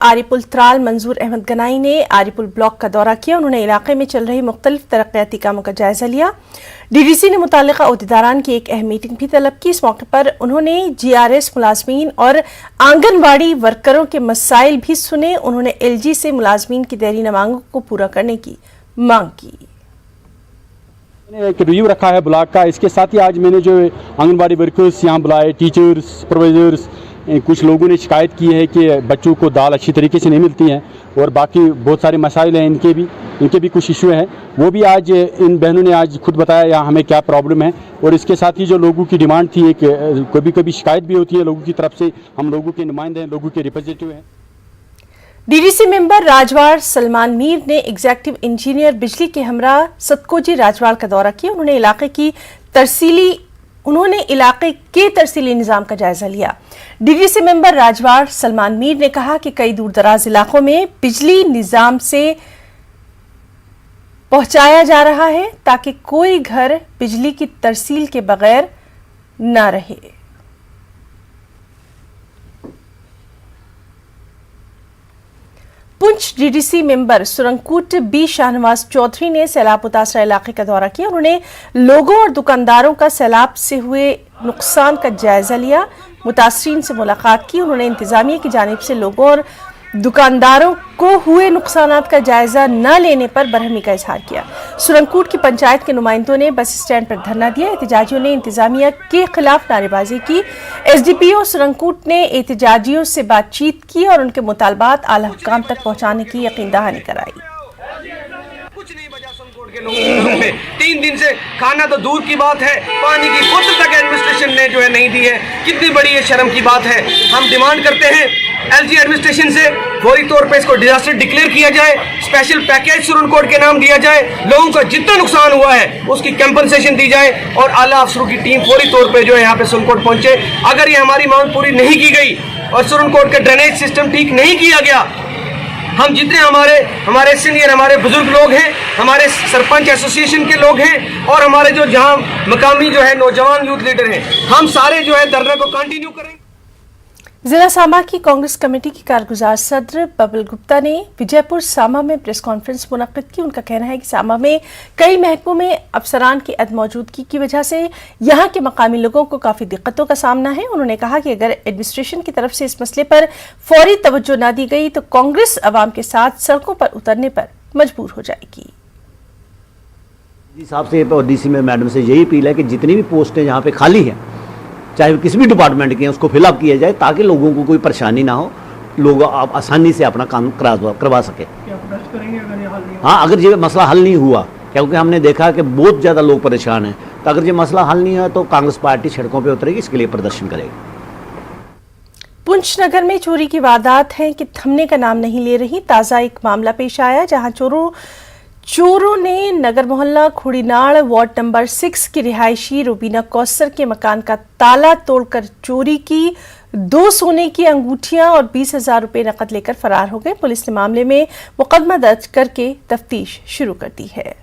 आरिपुल त्राल मंजूर अहमद गनाई ने आरिपुल ब्लॉक का दौरा किया। उन्होंने इलाके में चल रही मुख्तलिफ तरक्याती कामों का जायजा लिया। डीडीसी ने मुताल्लिका ओहदेदारान की एक अहम मीटिंग भी तलब की। इस मौके पर उन्होंने जीआरएस मुलाजमीन और आंगनबाड़ी वर्करों के मसाइल भी सुने। उन्होंने एलजी से मुलाजमीन की देरीना मांगों को पूरा करने की मांग की। एक रिव्यू रखा है ब्लॉक का। इसके साथ ही आज मैंने जो आंगनबाड़ी वर्कर्स यहाँ बुलाए, टीचर्स, सुपरवाइजर्स, कुछ लोगों ने शिकायत की है कि बच्चों को दाल अच्छी तरीके से नहीं मिलती है और बाकी बहुत सारे मसाइल हैं, इनके भी कुछ इशू हैं। वो भी आज इन बहनों ने आज खुद बताया यहाँ हमें क्या प्रॉब्लम है। और इसके साथ ही जो लोगों की डिमांड थी, एक कभी कभी शिकायत भी होती है लोगों की तरफ से, हम लोगों के नुमाइंदे हैं, लोगों के रिप्रेजेंटेटिव हैं। डीडीसी मेंबर राजवाड़ सलमान मीर ने एग्जीक्यूटिव इंजीनियर बिजली के हमरा सतकोजी राजवाड़ का दौरा किया। उन्होंने इलाके के तरसीली निजाम का जायजा लिया। डीडीसी मेंबर राजवाड़ सलमान मीर ने कहा कि कई दूर दराज इलाकों में बिजली निजाम से पहुंचाया जा रहा है ताकि कोई घर बिजली की तरसील के बगैर न रहे। Poonch DDC member Surankote B Shahnawaz Chaudhary ने सैलाब मुतासरा इलाके का दौरा किया। उन्होंने लोगों और दुकानदारों का सैलाब से हुए नुकसान का जायजा लिया, मुतासरीन से मुलाकात की। उन्होंने इंतजामिया की जानिब से लोगों और दुकानदारों को हुए नुकसानात का जायजा न लेने पर बरहमी का इजहार किया। सुरंगकूट की पंचायत के नुमाइंदों ने बस स्टैंड पर धरना दिया। एहतजाजियों ने इंतजामिया के खिलाफ नारेबाजी की। एसडीपीओ सुरंगकूट ने एहतजाजियों से बातचीत की और उनके मुतालबात आला हुक्काम तक पहुंचाने की यकीन दहानी कराई। कुछ नहीं बचा सुरंगकूट के लोगों में 3 दिन से खाना तो दूर की बात है, पानी की बोतल तक एडमिनिस्ट्रेशन ने जो है नहीं दी है। कितनी बड़ी ये शर्म की बात है। हम डिमांड करते हैं एलजी एडमिनिस्ट्रेशन से फौरी तौर पे इसको डिजास्टर डिक्लेयर किया जाए, स्पेशल पैकेज सुरनकोट के नाम दिया जाए, लोगों का जितना नुकसान हुआ है उसकी कंपनसेशन दी जाए और आला अफसरों की टीम फौरी तौर पे जो है यहाँ पे सुरनकोट पहुंचे। अगर ये हमारी मांग पूरी नहीं की गई और सुरनकोट का ड्रेनेज सिस्टम ठीक नहीं किया गया, हम जितने हमारे सीनियर हमारे बुजुर्ग लोग हैं, हमारे सरपंच एसोसिएशन के लोग हैं और हमारे जो जहाँ मकामी जो है नौजवान यूथ लीडर हैं, हम सारे जो है धरने को कंटिन्यू करेंगे। जिला सामा की कांग्रेस कमेटी की कारगुजार सदर बबल गुप्ता ने विजयपुर सामा में प्रेस कॉन्फ्रेंस मुनक्किद की। उनका कहना है कि सामा में कई महकमों में अफसरान की अदमौजूदगी की वजह से यहाँ के मकामी लोगों को काफी दिक्कतों का सामना है। उन्होंने कहा कि अगर एडमिनिस्ट्रेशन की तरफ से इस मसले पर फौरी तवज्जो न दी गई तो कांग्रेस अवाम के साथ सड़कों पर उतरने पर मजबूर हो जाएगी। साहब से और डीसी में मैडम से यही अपील है कि जितनी भी पोस्टें यहाँ पे खाली हैं, चाहे किसी भी डिपार्टमेंट की हैं, उसको फिलअप किया जाए ताकि लोगों को कोई परेशानी ना हो, लोग आप आसानी से अपना काम करवा सके। हाँ, अगर ये मसला हल नहीं हुआ, क्योंकि हमने देखा कि बहुत ज़्यादा लोग परेशान हैं, तो अगर ये मसला हल नहीं हुआ तो कांग्रेस पार्टी सड़कों पे उतरेगी, इसके लिए प्रदर्शन करेगी। पुंछ नगर में चोरी की वारदात है कि थमने का नाम नहीं ले रही। ताज़ा एक मामला पेश आया जहां चोरों ने नगर मोहल्ला खुड़ीनाड़ वार्ड नंबर 6 की रिहायशी रुबीना कौसर के मकान का ताला तोड़कर चोरी की। 2 सोने की अंगूठियां और 20,000 रुपए नकद लेकर फरार हो गए। पुलिस ने मामले में मुकदमा दर्ज करके तफ्तीश शुरू कर दी है।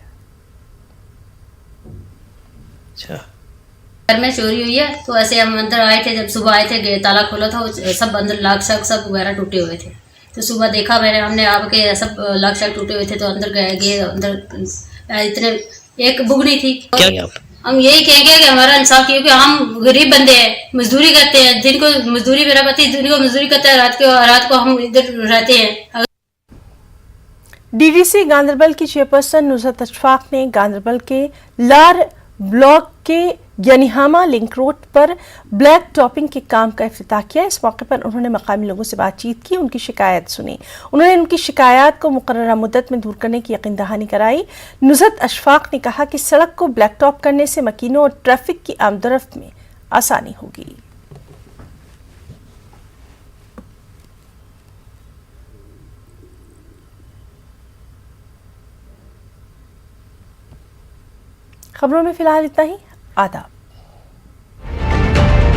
घर में चोरी हुई है तो ऐसे हम अंदर आए थे, जब सुबह आए थे ताला खोला था, सब अंदर लाख शाख सब वगैरह टूटे हुए थे। तो सुबह देखा हमने आपके सब लाख शाख टूटे हुए थे, तो अंदर गए अंदर इतने एक बुगनी थी। हम यही कहेंगे कि हमारा इंसाफ, क्योंकि हम गरीब बंदे हैं, मजदूरी करते हैं, दिन को मजदूरी, मेरा पति दिन को मजदूरी करता है, रात को हम इधर रहते हैं। डीडीसी गांधरबल की चेयरपर्सन नुसरत अशफाक ने गांधरबल के लार ब्लॉक के यनिहामा लिंक रोड पर ब्लैक टॉपिंग के काम का इफ्तिताह किया। इस मौके पर उन्होंने मकामी लोगों से बातचीत की, उनकी शिकायत सुनी। उन्होंने उनकी शिकायत को मुकर्ररा मुद्दत में दूर करने की यकीन दहानी कराई। नुसरत अशफाक ने कहा कि सड़क को ब्लैक टॉप करने से मकीनों और ट्रैफिक की आमदरफ्त में आसानी होगी। खबरों में फिलहाल इतना ही। आदाब।